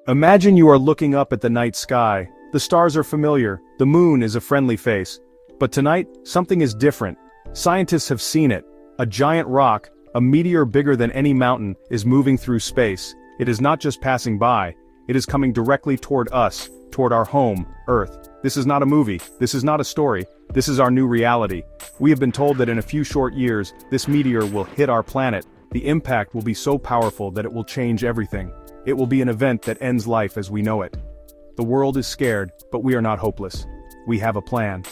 Imagine you are looking up at the night sky. The stars are familiar, the moon is a friendly face. But tonight, something is different. Scientists have seen it. A giant rock, a meteor bigger than any mountain, is moving through space. It is not just passing by, it is coming directly toward us, toward our home, Earth. This is not a movie, this is not a story, this is our new reality. We have been told that in a few short years, this meteor will hit our planet. The impact will be so powerful that it will change everything. It will be an event that ends life as we know it. The world is scared, but we are not hopeless. We have a plan.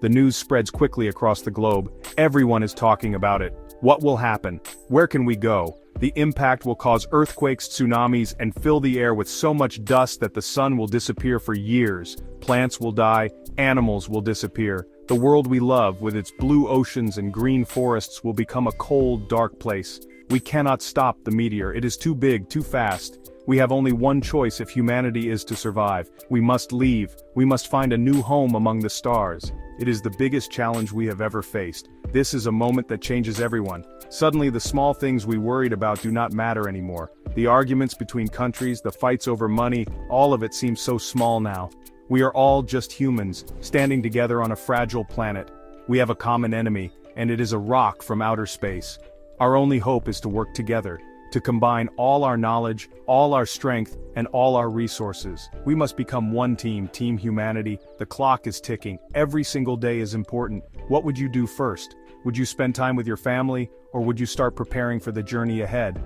The news spreads quickly across the globe. Everyone is talking about it. What will happen? Where can we go? The impact will cause earthquakes, tsunamis, and fill the air with so much dust that the sun will disappear for years. Plants will die, animals will disappear. The world we love, with its blue oceans and green forests, will become a cold, dark place. We cannot stop the meteor. It is too big, too fast. We have only one choice if humanity is to survive. We must leave. We must find a new home among the stars. It is the biggest challenge we have ever faced. This is a moment that changes everyone. Suddenly the small things we worried about do not matter anymore. The arguments between countries, the fights over money, all of it seems so small now. We are all just humans, standing together on a fragile planet. We have a common enemy, and it is a rock from outer space. Our only hope is to work together, to combine all our knowledge, all our strength, and all our resources. We must become one team, Team Humanity. The clock is ticking. Every single day is important. What would you do first? Would you spend time with your family, or would you start preparing for the journey ahead?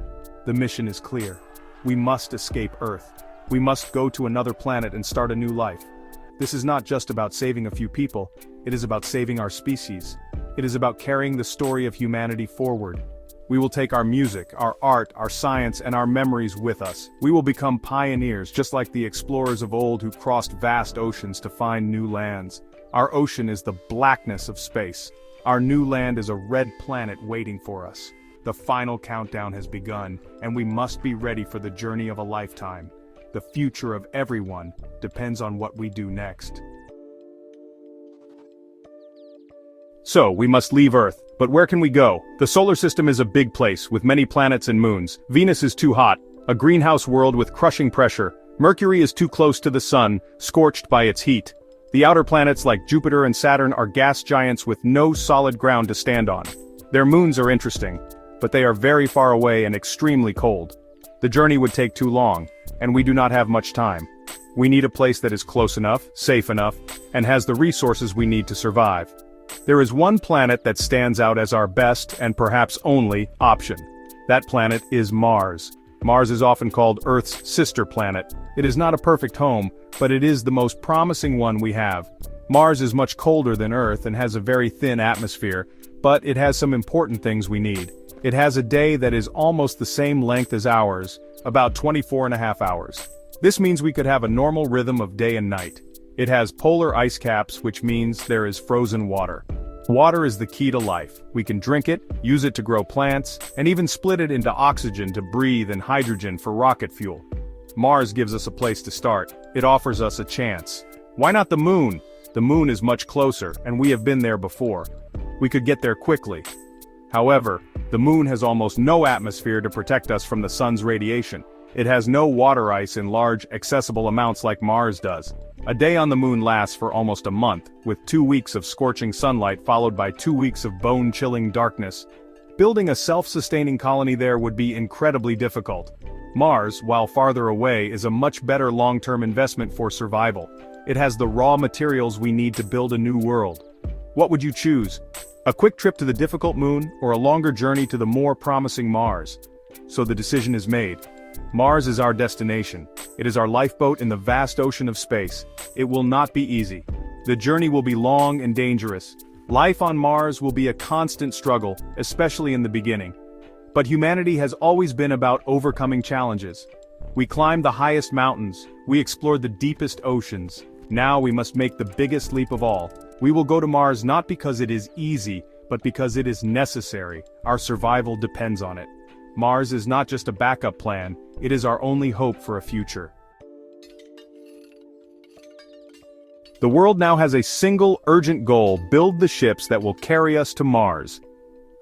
The mission is clear. We must escape Earth. We must go to another planet and start a new life. This is not just about saving a few people, it is about saving our species. It is about carrying the story of humanity forward. We will take our music, our art, our science, and our memories with us. We will become pioneers, just like the explorers of old who crossed vast oceans to find new lands. Our ocean is the blackness of space. Our new land is a red planet waiting for us. The final countdown has begun, and we must be ready for the journey of a lifetime. The future of everyone depends on what we do next. So, we must leave Earth. But where can we go? The solar system is a big place, with many planets and moons. Venus is too hot, a greenhouse world with crushing pressure. Mercury is too close to the sun, scorched by its heat. The outer planets like Jupiter and Saturn are gas giants with no solid ground to stand on. Their moons are interesting, but they are very far away and extremely cold. The journey would take too long, and we do not have much time. We need a place that is close enough, safe enough, and has the resources we need to survive. There is one planet that stands out as our best and perhaps only option. That planet is Mars. Mars is often called Earth's sister planet. It is not a perfect home, but it is the most promising one we have. Mars is much colder than Earth and has a very thin atmosphere, but it has some important things we need. It has a day that is almost the same length as ours, about 24.5 hours. This means we could have a normal rhythm of day and night. It has polar ice caps, which means there is frozen water. Water is the key to life. We can drink it, use it to grow plants, and even split it into oxygen to breathe and hydrogen for rocket fuel. Mars gives us a place to start. It offers us a chance. Why not the moon? The moon is much closer, and we have been there before. We could get there quickly. However, the moon has almost no atmosphere to protect us from the sun's radiation. It has no water ice in large, accessible amounts like Mars does. A day on the moon lasts for almost a month, with 2 weeks of scorching sunlight followed by 2 weeks of bone-chilling darkness. Building a self-sustaining colony there would be incredibly difficult. Mars, while farther away, is a much better long-term investment for survival. It has the raw materials we need to build a new world. What would you choose? A quick trip to the difficult moon, or a longer journey to the more promising Mars? So the decision is made. Mars is our destination. It is our lifeboat in the vast ocean of space. It will not be easy. The journey will be long and dangerous. Life on Mars will be a constant struggle, especially in the beginning. But humanity has always been about overcoming challenges. We climbed the highest mountains. We explored the deepest oceans. Now we must make the biggest leap of all. We will go to Mars not because it is easy, but because it is necessary. Our survival depends on it. Mars is not just a backup plan, it is our only hope for a future. The world now has a single urgent goal: build the ships that will carry us to Mars.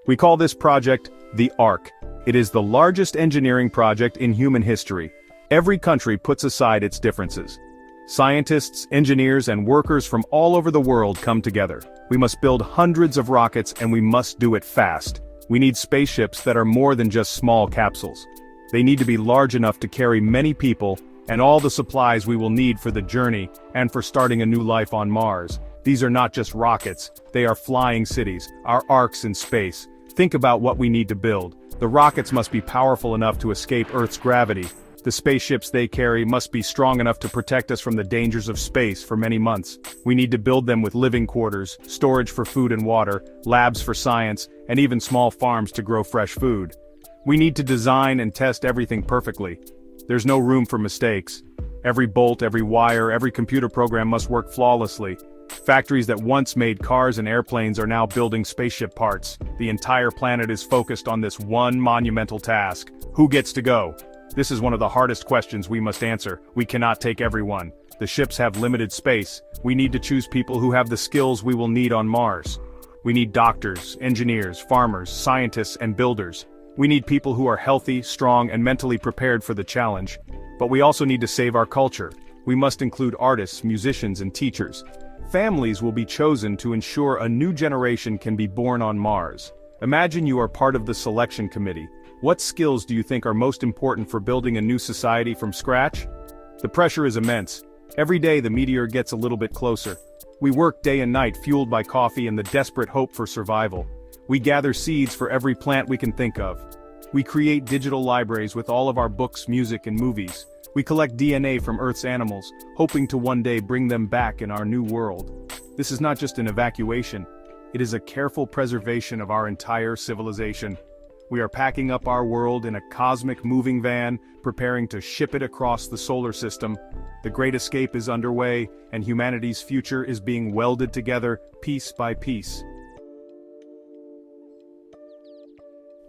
We call this project the Ark. It is the largest engineering project in human history. Every country puts aside its differences. Scientists, engineers, and workers from all over the world come together. We must build hundreds of rockets, and we must do it fast. We need spaceships that are more than just small capsules. They need to be large enough to carry many people and all the supplies we will need for the journey and for starting a new life on Mars. These are not just rockets, they are flying cities, our arcs in space. Think about what we need to build. The rockets must be powerful enough to escape Earth's gravity. The spaceships they carry must be strong enough to protect us from the dangers of space for many months. We need to build them with living quarters, storage for food and water, labs for science, and even small farms to grow fresh food. We need to design and test everything perfectly. There's no room for mistakes. Every bolt, every wire, every computer program must work flawlessly. Factories that once made cars and airplanes are now building spaceship parts. The entire planet is focused on this one monumental task. Who gets to go? This is one of the hardest questions we must answer. We cannot take everyone. The ships have limited space. We need to choose people who have the skills we will need on Mars. We need doctors, engineers, farmers, scientists, and builders. We need people who are healthy, strong, and mentally prepared for the challenge. But we also need to save our culture. We must include artists, musicians, and teachers. Families will be chosen to ensure a new generation can be born on Mars. Imagine you are part of the selection committee. What skills do you think are most important for building a new society from scratch? The pressure is immense. Every day the meteor gets a little bit closer. We work day and night fueled by coffee and the desperate hope for survival. We gather seeds for every plant we can think of. We create digital libraries with all of our books, music, and movies. We collect DNA from Earth's animals, hoping to one day bring them back in our new world. This is not just an evacuation. It is a careful preservation of our entire civilization. We are packing up our world in a cosmic moving van, preparing to ship it across the solar system. The Great Escape is underway, and humanity's future is being welded together, piece by piece.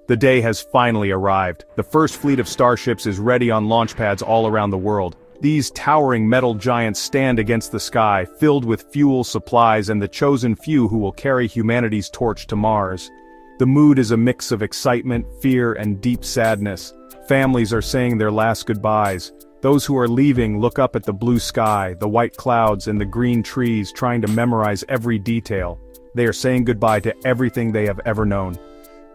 The day has finally arrived. The first fleet of starships is ready on launch pads all around the world. These towering metal giants stand against the sky, filled with fuel, supplies, and the chosen few who will carry humanity's torch to Mars. The mood is a mix of excitement, fear, and deep sadness. Families are saying their last goodbyes. Those who are leaving look up at the blue sky, the white clouds, and the green trees, trying to memorize every detail. They are saying goodbye to everything they have ever known.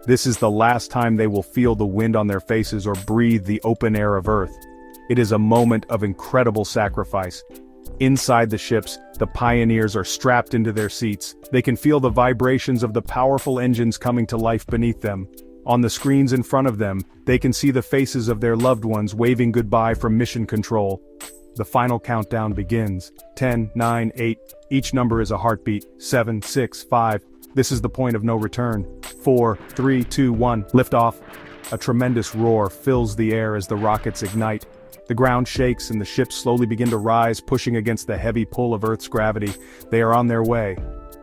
This is the last time they will feel the wind on their faces or breathe the open air of Earth. It is a moment of incredible sacrifice. Inside the ships, the pioneers are strapped into their seats. They can feel the vibrations of the powerful engines coming to life beneath them. On the screens in front of them, they can see the faces of their loved ones waving goodbye from mission control. The final countdown begins. 10, 9, 8. Each number is a heartbeat. 7, 6, 5. This is the point of no return. 4, 3, 2, 1. Liftoff. A tremendous roar fills the air as the rockets ignite. The ground shakes and the ships slowly begin to rise, pushing against the heavy pull of Earth's gravity. They are on their way.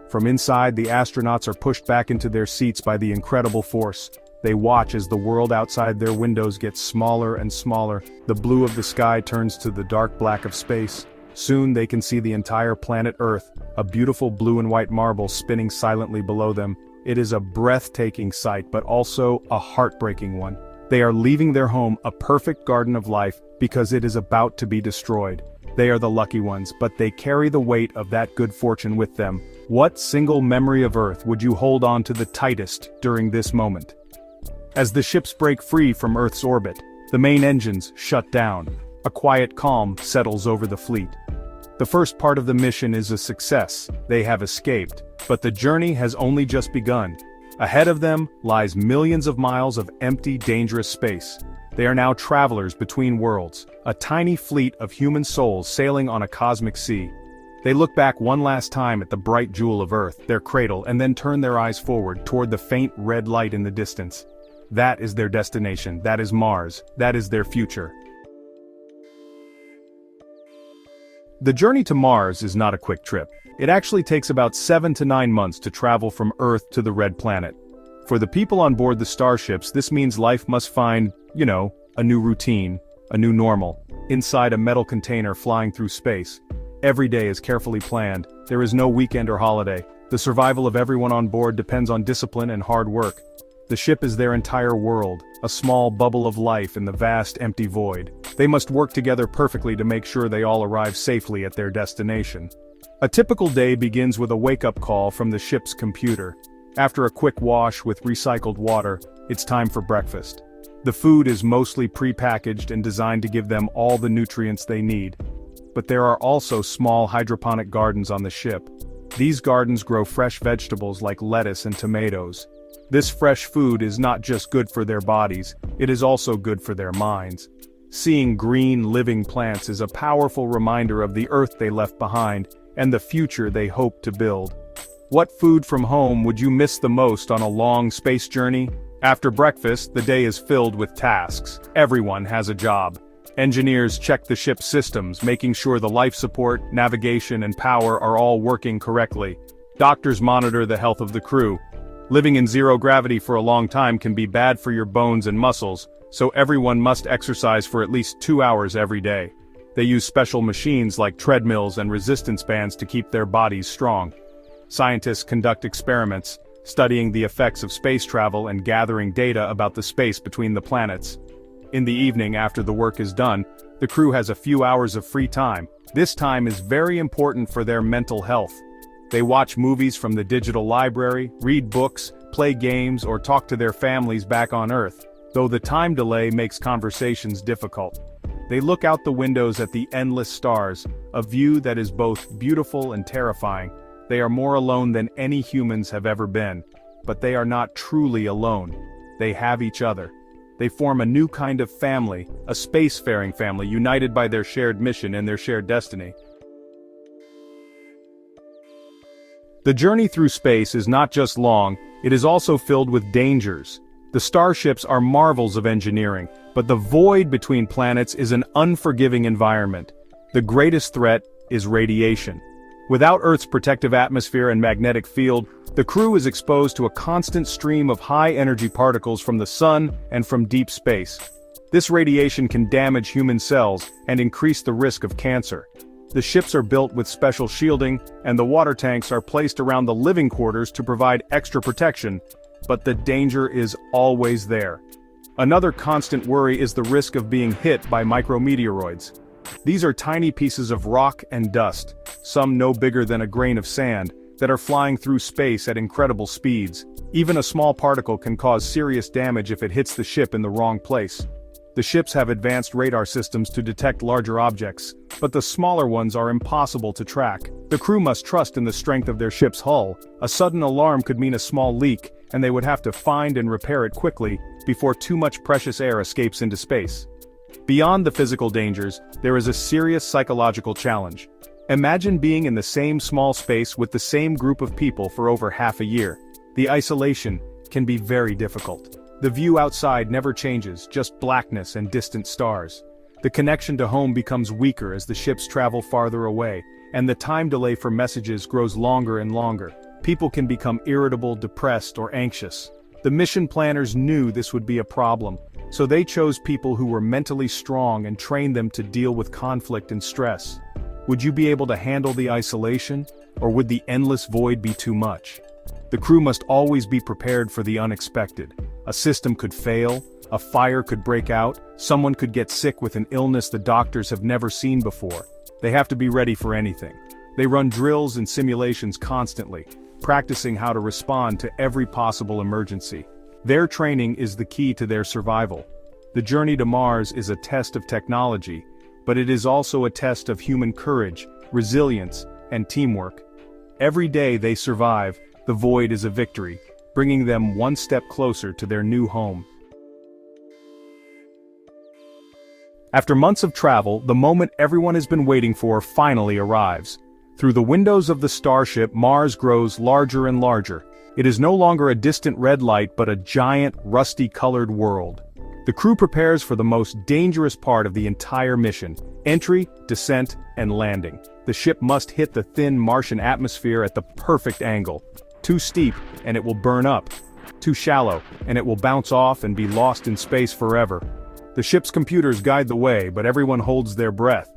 From inside, the astronauts are pushed back into their seats by the incredible force. They watch as the world outside their windows gets smaller and smaller. The blue of the sky turns to the dark black of space. Soon they can see the entire planet Earth, a beautiful blue and white marble spinning silently below them. It is a breathtaking sight, but also a heartbreaking one. They are leaving their home, a perfect garden of life, because it is about to be destroyed. They are the lucky ones, but they carry the weight of that good fortune with them. What single memory of Earth would you hold on to the tightest during this moment? As the ships break free from Earth's orbit, the main engines shut down. A quiet calm settles over the fleet. The first part of the mission is a success. They have escaped, but the journey has only just begun. Ahead of them lies millions of miles of empty, dangerous space. They are now travelers between worlds, a tiny fleet of human souls sailing on a cosmic sea. They look back one last time at the bright jewel of Earth, their cradle, and then turn their eyes forward toward the faint red light in the distance. That is their destination. That is Mars. That is their future. The journey to Mars is not a quick trip. It actually takes about 7 to 9 months to travel from Earth to the Red Planet. For the people on board the starships, this means life must find, a new routine, a new normal, inside a metal container flying through space. Every day is carefully planned. There is no weekend or holiday. The survival of everyone on board depends on discipline and hard work. The ship is their entire world, a small bubble of life in the vast empty void. They must work together perfectly to make sure they all arrive safely at their destination. A typical day begins with a wake-up call from the ship's computer. After a quick wash with recycled water, it's time for breakfast. The food is mostly pre-packaged and designed to give them all the nutrients they need. But there are also small hydroponic gardens on the ship. These gardens grow fresh vegetables like lettuce and tomatoes. This fresh food is not just good for their bodies, it is also good for their minds. Seeing green, living plants is a powerful reminder of the earth they left behind and the future they hope to build. What food from home would you miss the most on a long space journey? After breakfast, the day is filled with tasks. Everyone has a job. Engineers check the ship's systems, making sure the life support, navigation, and power are all working correctly. Doctors monitor the health of the crew. Living in zero gravity for a long time can be bad for your bones and muscles, so everyone must exercise for at least 2 hours every day. They use special machines like treadmills and resistance bands to keep their bodies strong. Scientists conduct experiments, studying the effects of space travel and gathering data about the space between the planets. In the evening, after the work is done, the crew has a few hours of free time. This time is very important for their mental health. They watch movies from the digital library, read books, play games, or talk to their families back on Earth, though the time delay makes conversations difficult. They look out the windows at the endless stars, a view that is both beautiful and terrifying. They are more alone than any humans have ever been, but they are not truly alone. They have each other. They form a new kind of family, a spacefaring family united by their shared mission and their shared destiny. The journey through space is not just long, it is also filled with dangers. The starships are marvels of engineering, but the void between planets is an unforgiving environment. The greatest threat is radiation. Without Earth's protective atmosphere and magnetic field, the crew is exposed to a constant stream of high-energy particles from the sun and from deep space. This radiation can damage human cells and increase the risk of cancer. The ships are built with special shielding, and the water tanks are placed around the living quarters to provide extra protection, but the danger is always there. Another constant worry is the risk of being hit by micrometeoroids. These are tiny pieces of rock and dust, some no bigger than a grain of sand, that are flying through space at incredible speeds. Even a small particle can cause serious damage if it hits the ship in the wrong place. The ships have advanced radar systems to detect larger objects, but the smaller ones are impossible to track. The crew must trust in the strength of their ship's hull. A sudden alarm could mean a small leak, and they would have to find and repair it quickly before too much precious air escapes into space. Beyond the physical dangers, there is a serious psychological challenge. Imagine being in the same small space with the same group of people for over half a year. The isolation can be very difficult. The view outside never changes, just blackness and distant stars. The connection to home becomes weaker as the ships travel farther away, and the time delay for messages grows longer and longer. People can become irritable, depressed, or anxious. The mission planners knew this would be a problem, so they chose people who were mentally strong and trained them to deal with conflict and stress. Would you be able to handle the isolation, or would the endless void be too much? The crew must always be prepared for the unexpected. A system could fail, a fire could break out, someone could get sick with an illness the doctors have never seen before. They have to be ready for anything. They run drills and simulations constantly, practicing how to respond to every possible emergency. Their training is the key to their survival. The journey to Mars is a test of technology, but it is also a test of human courage, resilience, and teamwork. Every day they survive, the void is a victory, bringing them one step closer to their new home. After months of travel, the moment everyone has been waiting for finally arrives. Through the windows of the starship, Mars grows larger and larger. It is no longer a distant red light but a giant, rusty-colored world. The crew prepares for the most dangerous part of the entire mission: entry, descent, and landing. The ship must hit the thin Martian atmosphere at the perfect angle. Too steep, and it will burn up. Too shallow, and it will bounce off and be lost in space forever. The ship's computers guide the way, but everyone holds their breath.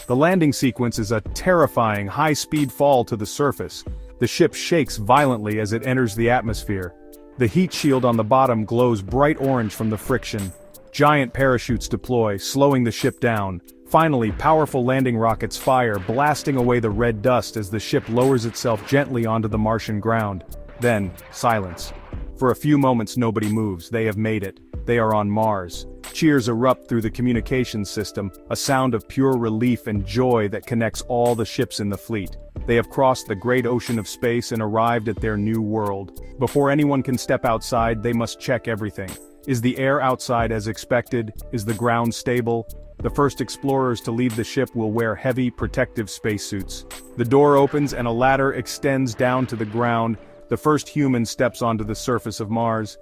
The landing sequence is a terrifying high-speed fall to the surface. The ship shakes violently as it enters the atmosphere. The heat shield on the bottom glows bright orange from the friction. Giant parachutes deploy, slowing the ship down. Finally, powerful landing rockets fire, blasting away the red dust as the ship lowers itself gently onto the Martian ground. Then, silence. For a few moments nobody moves. They have made it. They are on Mars. Cheers erupt through the communications system, a sound of pure relief and joy that connects all the ships in the fleet. They have crossed the great ocean of space and arrived at their new world. Before anyone can step outside, they must check everything. Is the air outside as expected? Is the ground stable? The first explorers to leave the ship will wear heavy, protective spacesuits. The door opens and a ladder extends down to the ground. The first human steps onto the surface of Mars.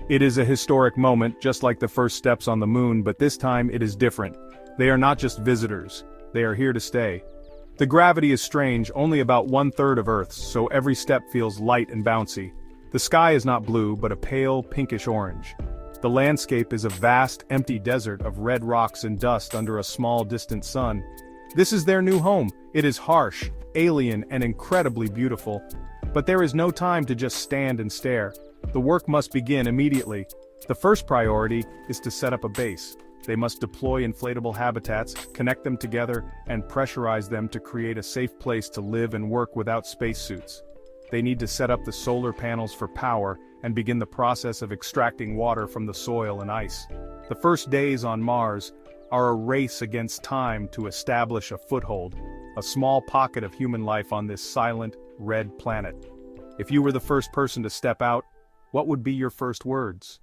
It is a historic moment, just like the first steps on the moon, but this time it is different. They are not just visitors. They are here to stay. The gravity is strange, only about 1/3 of Earth's, so every step feels light and bouncy. The sky is not blue, but a pale, pinkish orange. The landscape is a vast, empty desert of red rocks and dust under a small, distant sun. This is their new home. It is harsh, alien, and incredibly beautiful. But there is no time to just stand and stare. The work must begin immediately. The first priority is to set up a base. They must deploy inflatable habitats, connect them together, and pressurize them to create a safe place to live and work without spacesuits. They need to set up the solar panels for power and begin the process of extracting water from the soil and ice. The first days on Mars are a race against time to establish a foothold, a small pocket of human life on this silent, red planet. If you were the first person to step out, what would be your first words?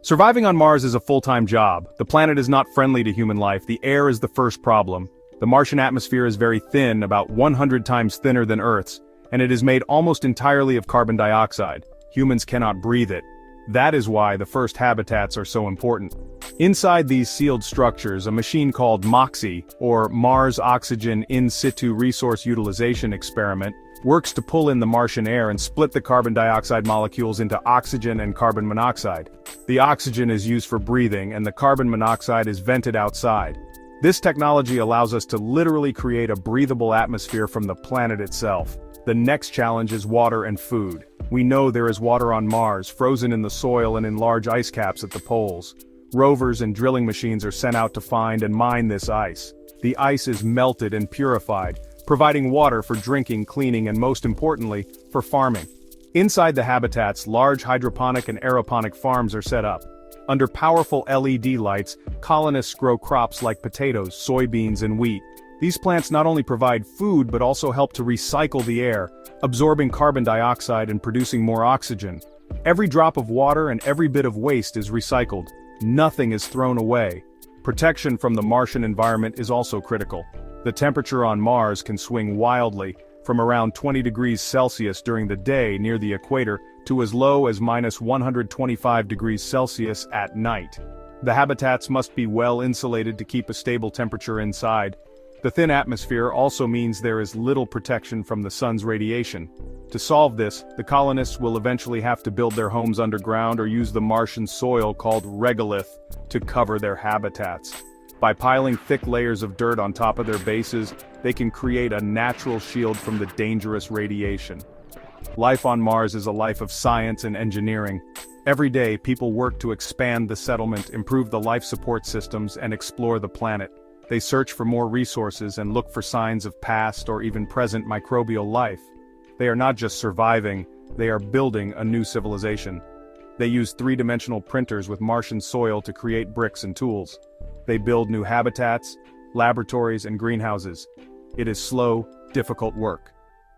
Surviving on Mars is a full-time job. The planet is not friendly to human life. The air is the first problem. The Martian atmosphere is very thin, about 100 times thinner than Earth's, and it is made almost entirely of carbon dioxide. Humans cannot breathe it. That is why the first habitats are so important. Inside these sealed structures, a machine called MOXIE, or Mars Oxygen In Situ Resource Utilization Experiment, works to pull in the Martian air and split the carbon dioxide molecules into oxygen and carbon monoxide. The oxygen is used for breathing and the carbon monoxide is vented outside. This technology allows us to literally create a breathable atmosphere from the planet itself. The next challenge is water and food. We know there is water on Mars, frozen in the soil and in large ice caps at the poles. Rovers and drilling machines are sent out to find and mine this ice. The ice is melted and purified, providing water for drinking, cleaning, and most importantly, for farming. Inside the habitats, large hydroponic and aeroponic farms are set up. Under powerful LED lights, colonists grow crops like potatoes, soybeans, and wheat. These plants not only provide food but also help to recycle the air, absorbing carbon dioxide and producing more oxygen. Every drop of water and every bit of waste is recycled. Nothing is thrown away. Protection from the Martian environment is also critical. The temperature on Mars can swing wildly, from around 20 degrees Celsius during the day near the equator to as low as -125 degrees Celsius at night. The habitats must be well insulated to keep a stable temperature inside. The thin atmosphere also means there is little protection from the sun's radiation. To solve this, the colonists will eventually have to build their homes underground or use the Martian soil called regolith to cover their habitats. By piling thick layers of dirt on top of their bases, they can create a natural shield from the dangerous radiation. Life on Mars is a life of science and engineering. Every day, people work to expand the settlement, improve the life support systems, and explore the planet. They search for more resources and look for signs of past or even present microbial life. They are not just surviving, they are building a new civilization. They use three-dimensional printers with Martian soil to create bricks and tools. They build new habitats, laboratories, and greenhouses. It is slow, difficult work.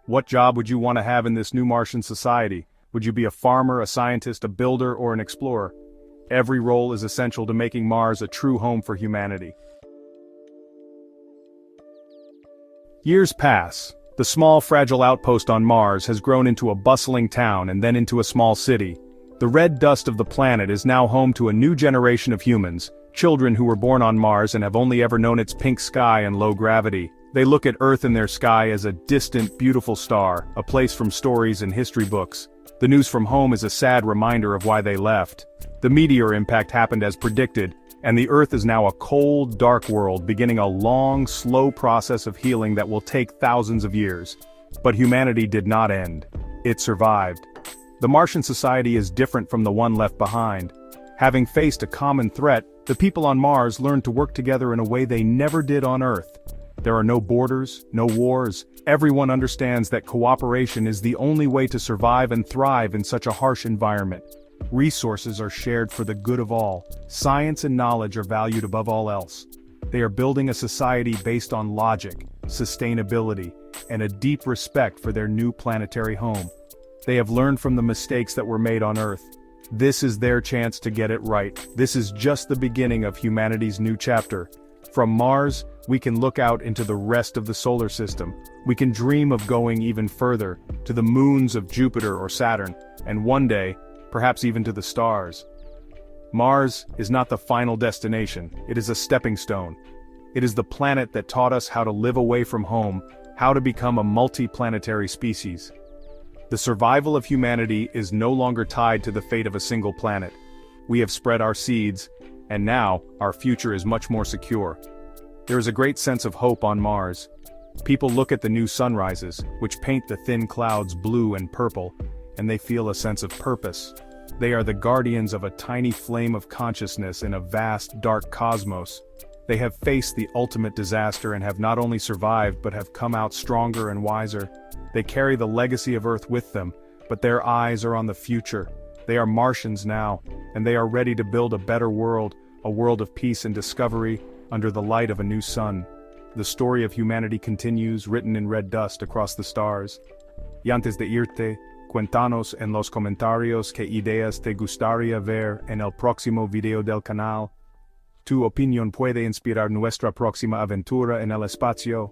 What job would you want to have in this new Martian society? Would you be a farmer, a scientist, a builder, or an explorer? Every role is essential to making Mars a true home for humanity. Years pass. The small, fragile outpost on Mars has grown into a bustling town and then into a small city. The red dust of the planet is now home to a new generation of humans, children who were born on Mars and have only ever known its pink sky and low gravity. They look at Earth and their sky as a distant, beautiful star, a place from stories and history books. The news from home is a sad reminder of why they left. The meteor impact happened as predicted, and the Earth is now a cold, dark world beginning a long, slow process of healing that will take thousands of years. But humanity did not end. It survived. The Martian society is different from the one left behind. Having faced a common threat, the people on Mars learned to work together in a way they never did on Earth. There are no borders, no wars. Everyone understands that cooperation is the only way to survive and thrive in such a harsh environment. Resources are shared for the good of all. Science and knowledge are valued above all else. They are building a society based on logic, sustainability, and a deep respect for their new planetary home. They have learned from the mistakes that were made on Earth. This is their chance to get it right. This is just the beginning of humanity's new chapter. From Mars, we can look out into the rest of the solar system. We can dream of going even further, to the moons of Jupiter or Saturn, and one day, perhaps even to the stars. Mars is not the final destination, it is a stepping stone. It is the planet that taught us how to live away from home, how to become a multi-planetary species. The survival of humanity is no longer tied to the fate of a single planet. We have spread our seeds, and now, our future is much more secure. There is a great sense of hope on Mars. People look at the new sunrises, which paint the thin clouds blue and purple, and they feel a sense of purpose. They are the guardians of a tiny flame of consciousness in a vast, dark cosmos. They have faced the ultimate disaster and have not only survived but have come out stronger and wiser. They carry the legacy of Earth with them, but their eyes are on the future. They are Martians now, and they are ready to build a better world, a world of peace and discovery, under the light of a new sun. The story of humanity continues, written in red dust across the stars. Y antes de irte, cuéntanos en los comentarios qué ideas te gustaría ver en el próximo video del canal. Tu opinión puede inspirar nuestra próxima aventura en el espacio.